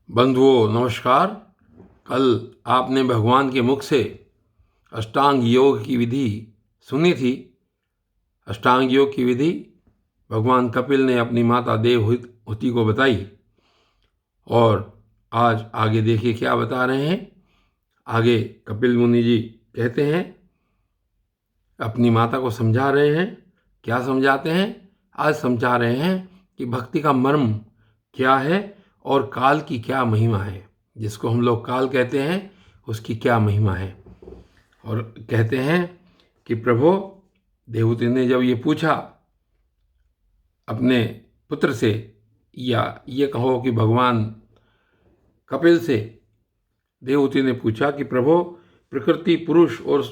बंधुओं नमस्कार। कल आपने भगवान के मुख से अष्टांग योग की विधि सुनी थी। अष्टांग योग की विधि भगवान कपिल ने अपनी माता देवहूति को बताई और आज आगे देखिए क्या बता रहे हैं। आगे कपिल मुनि जी कहते हैं, अपनी माता को समझा रहे हैं। क्या समझाते हैं? आज समझा रहे हैं कि भक्ति का मर्म क्या है और काल की क्या महिमा है। जिसको हम लोग काल कहते हैं उसकी क्या महिमा है। और कहते हैं कि प्रभु देवहूति ने जब ये पूछा अपने पुत्र से, या ये कहो कि भगवान कपिल से देवहूति ने पूछा कि प्रभु प्रकृति, पुरुष और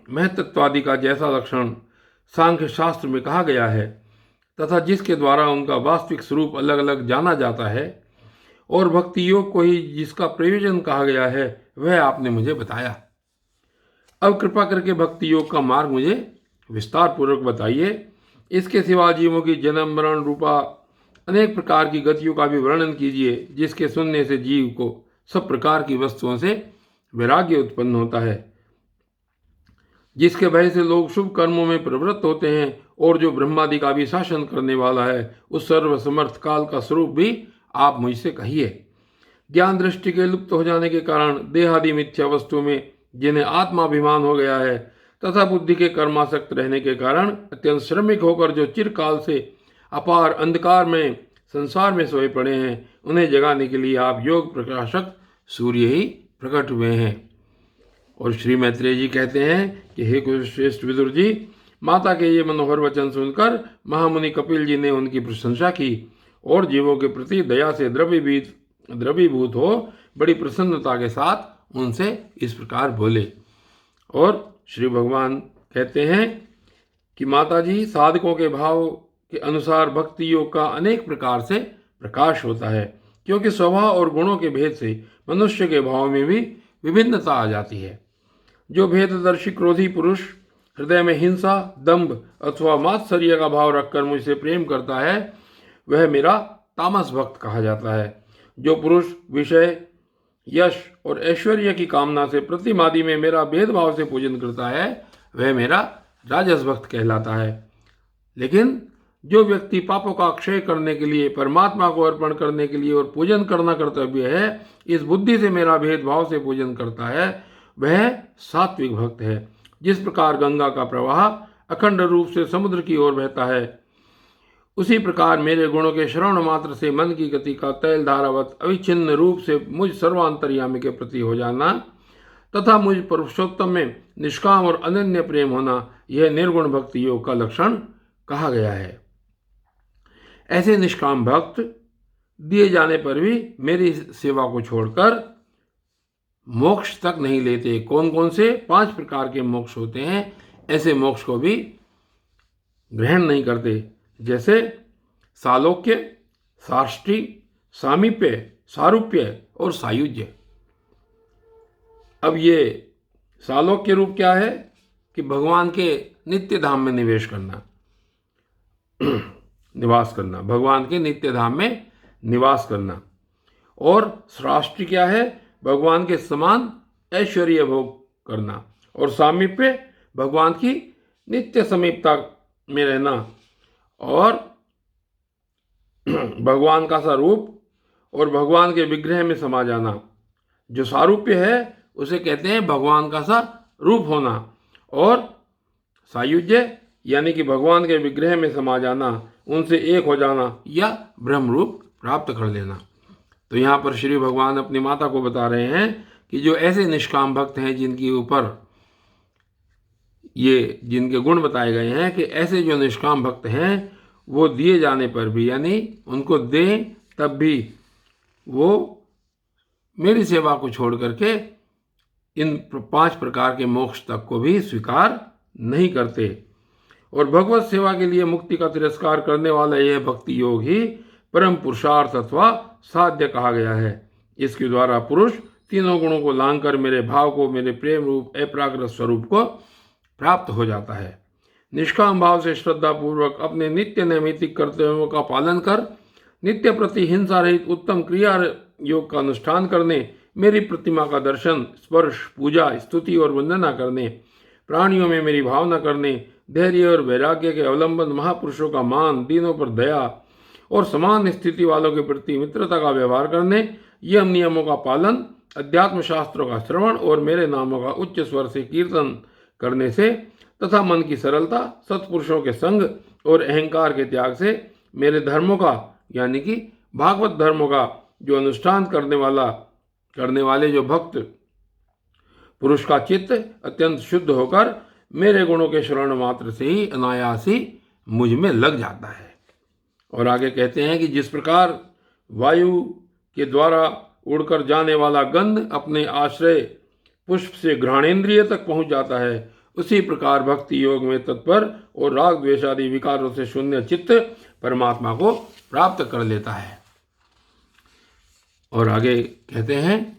महतत्वादि का जैसा लक्षण सांख्य शास्त्र में कहा गया है तथा जिसके द्वारा उनका वास्तविक स्वरूप अलग अलग जाना जाता है, और भक्ति योग को ही जिसका प्रयोजन कहा गया है, वह आपने मुझे बताया। अब कृपा करके भक्ति योग का मार्ग मुझे विस्तार पूर्वक बताइए। इसके सिवा जीवों की जन्म मरण रूपा अनेक प्रकार की गतियों का भी वर्णन कीजिए, जिसके सुनने से जीव को सब प्रकार की वस्तुओं से वैराग्य उत्पन्न होता है, जिसके भय से लोग शुभ कर्मों में प्रवृत्त होते हैं, और जो ब्रह्मादि का भी शासन करने वाला है, उस सर्वसमर्थ काल का स्वरूप भी आप मुझसे कहिए। ज्ञान दृष्टि के लुप्त हो जाने के कारण देहादि मिथ्या वस्तु में जिन्हें आत्माभिमान हो गया है, तथा बुद्धि के कर्मासक्त रहने के कारण अत्यंत श्रमिक होकर जो चिरकाल से अपार अंधकार में संसार में सोए पड़े हैं, उन्हें जगाने के लिए आप योग प्रकाशक सूर्य ही प्रकट हुए हैं। और श्री मैत्रेय जी कहते हैं कि हे कुरुश्रेष्ठ विदुर जी, माता के ये मनोहर वचन सुनकर महामुनि कपिल जी ने उनकी प्रशंसा की और जीवों के प्रति दया से द्रवीभूत हो बड़ी प्रसन्नता के साथ उनसे इस प्रकार बोले। और श्री भगवान कहते हैं कि माता जी, साधकों के भाव के अनुसार भक्ति योग का अनेक प्रकार से प्रकाश होता है, क्योंकि स्वभाव और गुणों के भेद से मनुष्य के भाव में भी विभिन्नता आ जाती है। जो भेददर्शी क्रोधी पुरुष हृदय में हिंसा, दंभ अथवा मात्सर्य का भाव रखकर मुझसे प्रेम करता है, वह मेरा तामस भक्त कहा जाता है। जो पुरुष विषय, यश और ऐश्वर्य की कामना से प्रतिमादि में मेरा भेदभाव से पूजन करता है, वह मेरा राजस भक्त कहलाता है। लेकिन जो व्यक्ति पापों का क्षय करने के लिए, परमात्मा को अर्पण करने के लिए और पूजन करना कर्तव्य है, इस बुद्धि से मेरा भेदभाव से पूजन करता है, वह सात्विक भक्त है। जिस प्रकार गंगा का प्रवाह अखंड रूप से समुद्र की ओर बहता है, उसी प्रकार मेरे गुणों के श्रवण मात्र से मन की गति का तैल धारावत अविच्छिन्न रूप से मुझ सर्वांतर्यामी के प्रति हो जाना तथा मुझ पुरुषोत्तम में निष्काम और अनन्य प्रेम होना, यह निर्गुण भक्ति योग का लक्षण कहा गया है। ऐसे निष्काम भक्त दिए जाने पर भी मेरी सेवा को छोड़कर मोक्ष तक नहीं लेते। कौन कौन से? 5 प्रकार के मोक्ष होते हैं। ऐसे मोक्ष को भी ग्रहण नहीं करते, जैसे सालोक्य, साष्टी, सामीप्य, सारूप्य और सायुज्य। अब ये सालोक्य रूप क्या है कि भगवान के नित्य धाम में निवेश करना, निवास करना, भगवान के नित्य धाम में निवास करना। और साष्टी क्या है? भगवान के समान ऐश्वर्य भोग करना। और सामीप्य भगवान की नित्य समीपता में रहना और भगवान का सा रूप और भगवान के विग्रह में समा जाना। जो सारूप्य है उसे कहते हैं भगवान का सा रूप होना। और सायुज्य यानी कि भगवान के विग्रह में समा जाना, उनसे एक हो जाना या ब्रह्म रूप प्राप्त कर लेना। तो यहाँ पर श्री भगवान अपनी माता को बता रहे हैं कि जो ऐसे निष्काम भक्त हैं, जिनके ऊपर ये जिनके गुण बताए गए हैं, कि ऐसे जो निष्काम भक्त हैं वो दिए जाने पर भी, यानी उनको दें तब भी वो मेरी सेवा को छोड़ करके इन 5 प्रकार के मोक्ष तक को भी स्वीकार नहीं करते। और भगवत सेवा के लिए मुक्ति का तिरस्कार करने वाला यह भक्ति योग ही परम पुरुषार्थ अथवा साध्य कहा गया है। इसके द्वारा पुरुष तीनों गुणों को लांघकर मेरे भाव को, मेरे प्रेम रूप अप्राकृत स्वरूप को प्राप्त हो जाता है। निष्काम भाव से श्रद्धा पूर्वक अपने नित्य नैमित्तिक कर्तव्यों का पालन कर नित्य प्रति हिंसा रहित उत्तम क्रिया योग का अनुष्ठान करने, मेरी प्रतिमा का दर्शन, स्पर्श, पूजा, स्तुति और वंदना करने, प्राणियों में मेरी भावना करने, धैर्य और वैराग्य के अवलंबन, महापुरुषों का मान, दीनों पर दया और समान स्थिति वालों के प्रति मित्रता का व्यवहार करने, यम नियमों का पालन, अध्यात्म शास्त्रों का श्रवण और मेरे नामों का उच्च स्वर से कीर्तन करने से तथा मन की सरलता, सत्पुरुषों के संग और अहंकार के त्याग से मेरे धर्मों का यानी कि भागवत धर्मों का जो अनुष्ठान करने वाले जो भक्त पुरुष का चित्त अत्यंत शुद्ध होकर मेरे गुणों के श्रवण मात्र से ही अनायास ही मुझ में लग जाता है। और आगे कहते हैं कि जिस प्रकार वायु के द्वारा उड़कर जाने वाला गंध अपने आश्रय पुष्प से घ्राणेन्द्रिय तक पहुंच जाता है, उसी प्रकार भक्ति योग में तत्पर और राग द्वेष आदि विकारों से शून्य चित्त परमात्मा को प्राप्त कर लेता है। और आगे कहते हैं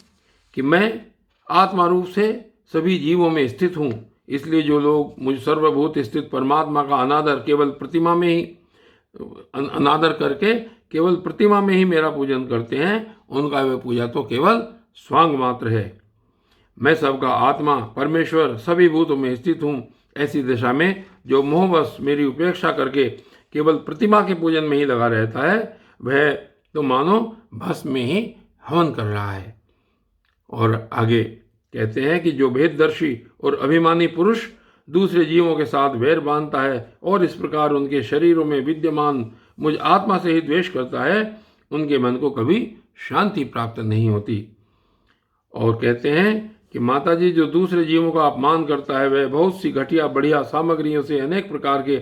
कि मैं आत्मा रूप से सभी जीवों में स्थित हूँ, इसलिए जो लोग मुझ सर्वभूत स्थित परमात्मा का अनादर करके केवल प्रतिमा में ही मेरा पूजन करते हैं, उनका वे पूजा तो केवल स्वांग मात्र है। मैं सबका आत्मा परमेश्वर सभी भूतों में स्थित हूँ, ऐसी दिशा में जो मोहवश मेरी उपेक्षा करके केवल प्रतिमा के पूजन में ही लगा रहता है, वह तो मानो भस्म में ही हवन कर रहा है। और आगे कहते हैं कि जो भेददर्शी और अभिमानी पुरुष दूसरे जीवों के साथ वैर बांधता है और इस प्रकार उनके शरीरों में विद्यमान मुझ आत्मा से ही द्वेष करता है, उनके मन को कभी शांति प्राप्त नहीं होती। और कहते हैं कि माताजी जो दूसरे जीवों का अपमान करता है, वह बहुत सी घटिया बढ़िया सामग्रियों से अनेक प्रकार के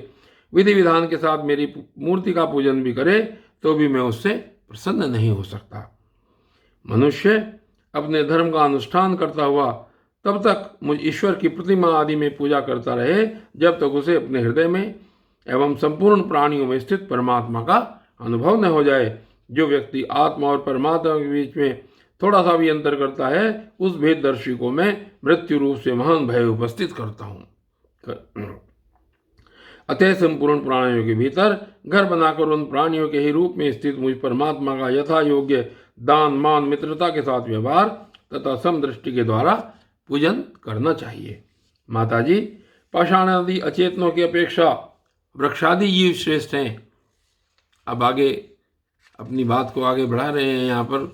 विधि विधान के साथ मेरी मूर्ति का पूजन भी करे तो भी मैं उससे प्रसन्न नहीं हो सकता। मनुष्य अपने धर्म का अनुष्ठान करता हुआ तब तक मुझ ईश्वर की प्रतिमा आदि में पूजा करता रहे जब तक उसे अपने हृदय में एवं संपूर्ण प्राणियों में स्थित परमात्मा का अनुभव न हो जाए। जो व्यक्ति आत्मा और परमात्मा के बीच में थोड़ा सा भी अंतर करता है, उस भेददर्शी को मैं मृत्यु रूप से महान भय उपस्थित करता हूँ। अतः संपूर्ण प्राणियों के भीतर घर बनाकर उन प्राणियों के ही रूप में स्थित मुझ परमात्मा का यथा योग्य दान, मान, मित्रता के साथ व्यवहार तथा समदृष्टि के द्वारा पूजन करना चाहिए। माताजी, पाषाण आदि अचेतनों की अपेक्षा वृक्षादि जीव श्रेष्ठ हैं। अब आगे अपनी बात को आगे बढ़ा रहे हैं यहाँ पर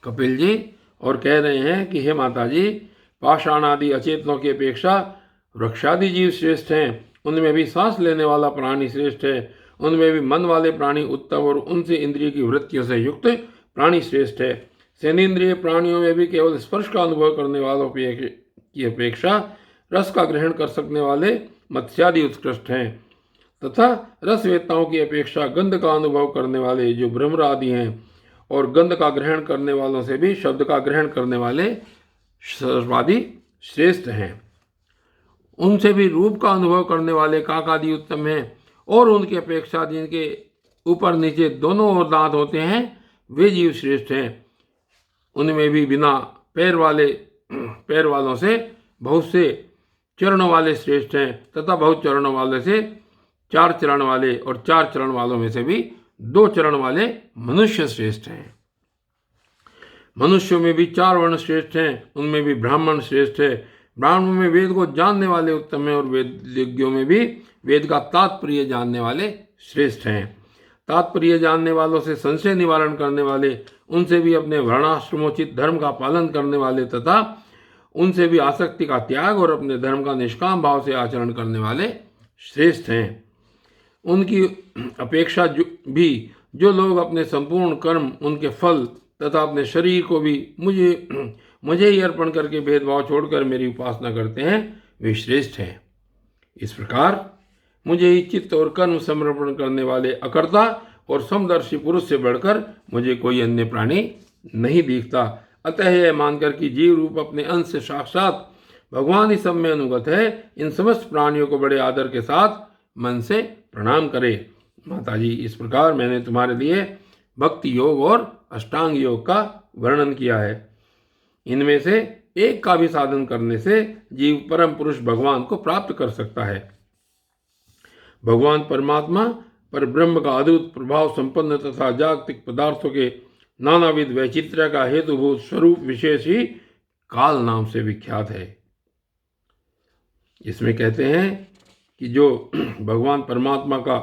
कपिल जी और कह रहे हैं कि हे माताजी, पाषाण आदि अचेतनों की अपेक्षा वृक्षादि जीव श्रेष्ठ हैं। उनमें भी सांस लेने वाला प्राणी श्रेष्ठ है, उनमें भी मन वाले प्राणी उत्तम और उनसे इंद्रिय की वृत्तियों से युक्त प्राणी श्रेष्ठ है। सेनेन्द्रिय प्राणियों में भी केवल स्पर्श का अनुभव करने वालों की अपेक्षा रस का ग्रहण कर सकने वाले मत्स्यादि उत्कृष्ट हैं तथा रसवेत्ताओं की अपेक्षा गंध का अनुभव करने वाले जो ब्रह्म आदि हैं और गंध का ग्रहण करने वालों से भी शब्द का ग्रहण करने वाले सर्वादि श्रेष्ठ हैं। उनसे भी रूप का अनुभव करने वाले काक आदि उत्तम हैं और उनकी अपेक्षा जिनके ऊपर नीचे दोनों ओर दांत होते हैं वे जीव श्रेष्ठ हैं। उनमें भी बिना पैर वालों से बहुत से चरणों वाले श्रेष्ठ हैं तथा बहुत चरणों वाले से 4 चरण वाले और 4 चरण वालों में से भी 2 चरण वाले मनुष्य श्रेष्ठ हैं। मनुष्यों में भी 4 वर्ण श्रेष्ठ हैं, उनमें भी ब्राह्मण श्रेष्ठ है। ब्राह्मणों में वेद को जानने वाले उत्तम हैं और वेदज्ञों में भी वेद का तात्पर्य जानने वाले श्रेष्ठ हैं। तात्पर्य जानने वालों से संशय निवारण करने वाले, उनसे भी अपने वर्णाश्रमोचित धर्म का पालन करने वाले तथा उनसे भी आसक्ति का त्याग और अपने धर्म का निष्काम भाव से आचरण करने वाले श्रेष्ठ हैं। उनकी अपेक्षा जो लोग अपने संपूर्ण कर्म, उनके फल तथा अपने शरीर को भी मुझे ही अर्पण करके भेदभाव छोड़कर मेरी उपासना करते हैं, वे श्रेष्ठ हैं। इस प्रकार मुझे ही चित्त और कर्म समर्पण करने वाले अकर्ता और समदर्शी पुरुष से बढ़कर मुझे कोई अन्य प्राणी नहीं दिखता। अतः यह मानकर कि जीव रूप अपने अंश से साक्षात भगवान ही सब में अनुगत है, इन समस्त प्राणियों को बड़े आदर के साथ मन से प्रणाम करे। माताजी, इस प्रकार मैंने तुम्हारे लिए भक्ति योग और अष्टांग योग का वर्णन किया है। इनमें से एक का भी साधन करने से जीव परम पुरुष भगवान को प्राप्त कर सकता है। भगवान परमात्मा पर ब्रह्म का अद्भुत प्रभाव संपन्न तथा जागतिक पदार्थों के नानाविध वैचित्र्य का हेतुभूत स्वरूप विशेष ही काल नाम से विख्यात है। इसमें कहते हैं कि जो भगवान परमात्मा का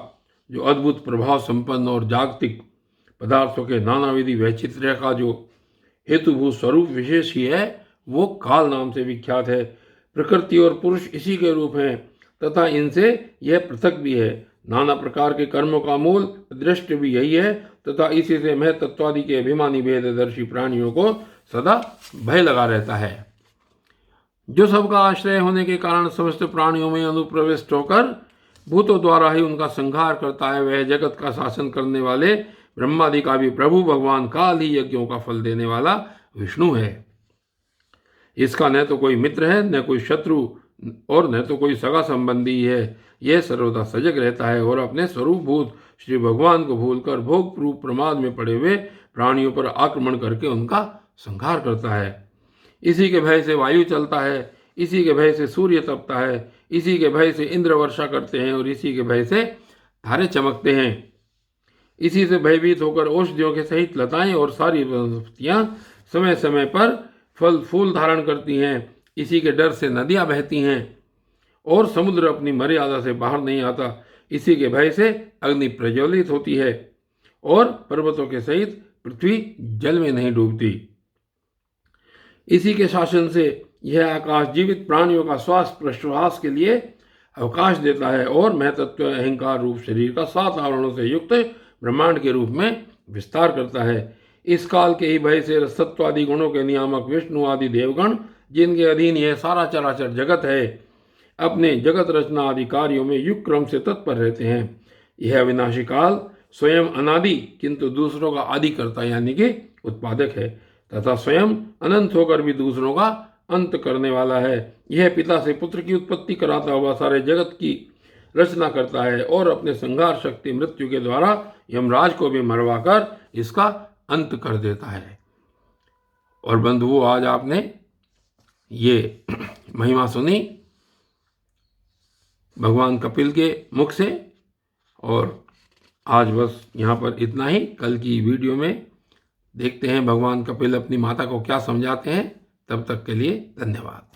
जो अद्भुत प्रभाव संपन्न और जागतिक पदार्थों के नानाविधि वैचित्र्य का जो हेतुभूत स्वरूप विशेष ही है, वो काल नाम से विख्यात है। प्रकृति और पुरुष इसी के रूप हैं तथा इनसे यह पृथक भी है। नाना प्रकार के कर्मों का मूल दृष्टि भी यही है तथा इसी से महतत्वादि के अभिमानी भेददर्शी प्राणियों को सदा भय लगा रहता है। जो सबका आश्रय होने के कारण समस्त प्राणियों में अनुप्रविष्ट होकर भूतों द्वारा ही उनका संहार करता है, वह जगत का शासन करने वाले ब्रह्मादि का भी प्रभु भगवान काल ही यज्ञों का फल देने वाला विष्णु है। इसका न तो कोई मित्र है, न कोई शत्रु और न तो कोई सगा संबंधी है। यह सर्वदा सजग रहता है और अपने स्वरूप भूत श्री भगवान को भूलकर भोग रूप प्रमाद में पड़े हुए प्राणियों पर आक्रमण करके उनका संहार करता है। इसी के भय से वायु चलता है, इसी के भय से सूर्य तपता है, इसी के भय से इंद्र वर्षा करते हैं और इसी के भय से तारे चमकते हैं। इसी से भयभीत होकर औषधियों के सहित लताएं और सारी वनस्पतियां समय समय पर फल फूल धारण करती हैं। इसी के डर से नदियां बहती हैं और समुद्र अपनी मर्यादा से बाहर नहीं आता। इसी के भय से अग्नि प्रज्वलित होती है और पर्वतों के सहित पृथ्वी जल में नहीं डूबती। इसी के शासन से यह आकाश जीवित प्राणियों का श्वास प्रश्वास के लिए अवकाश देता है और महतत्व अहंकार रूप शरीर का 7 आवरणों से युक्त ब्रह्मांड के रूप में विस्तार करता है। इस काल के ही भय से रसत्वादि गुणों के नियामक विष्णु आदि देवगण, जिनके अधीन यह सारा चराचर जगत है, अपने जगत रचना आदि कार्यों में युग क्रम से तत्पर रहते हैं। यह अविनाशी काल स्वयं अनादि किंतु दूसरों का आदि करता यानी कि उत्पादक है तथा स्वयं अनंत होकर भी दूसरों का अंत करने वाला है। यह पिता से पुत्र की उत्पत्ति कराता हुआ सारे जगत की रचना करता है और अपने संहार शक्ति मृत्यु के द्वारा यमराज को भी मरवाकर इसका अंत कर देता है। और बंधुओं, आज आपने ये महिमा सुनी भगवान कपिल के मुख से, और आज बस यहाँ पर इतना ही। कल की वीडियो में देखते हैं भगवान कपिल अपनी माता को क्या समझाते हैं। तब तक के लिए धन्यवाद।